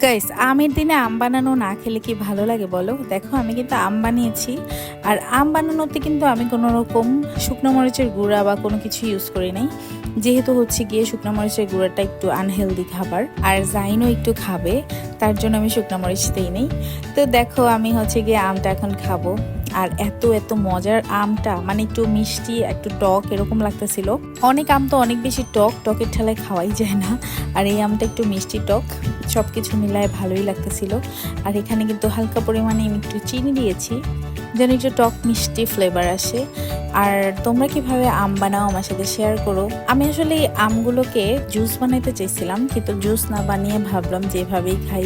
Guys, আমের দিনে আম বানানো না খেলে কি ভালো লাগে বলো? দেখো আমি কিন্তু আম বানিয়েছি। আর আম বানানোতে কিন্তু আমি কোনো রকম শুকনো মরিচের গুঁড়া বা কোনো কিছু ইউজ করি নাই, যেহেতু হচ্ছে গিয়ে শুকনো মরিচের গুঁড়াটা একটু আনহেলদি খাবার, আর জাইনও একটু খাবে, তার জন্য আমি শুকনো মরিচ দিই নেই। তো দেখো আমি হচ্ছে গিয়ে আমটা এখন খাবো। আর এত এত মজার আমটা, মানে একটু মিষ্টি একটু টক এরকম লাগতেছিল। অনেক আম তো অনেক বেশি টক, টকের ঠেলায় খাওয়াই যায় না। আর এই আমটা একটু মিষ্টি টক, সব কিছু মিলায় ভালোই লাগতেছিল। আর এখানে কিন্তু হালকা পরিমাণে আমি একটু চিনি দিয়েছি, যেন একটু টক মিষ্টি ফ্লেভার আসে। আর তোমরা কিভাবে আম বানাও আমার সাথে শেয়ার করো। আমি আসলে এই আমগুলোকে জুস বানাইতে চাইছিলাম, কিন্তু জুস না বানিয়ে ভাবলাম যেভাবেই খাই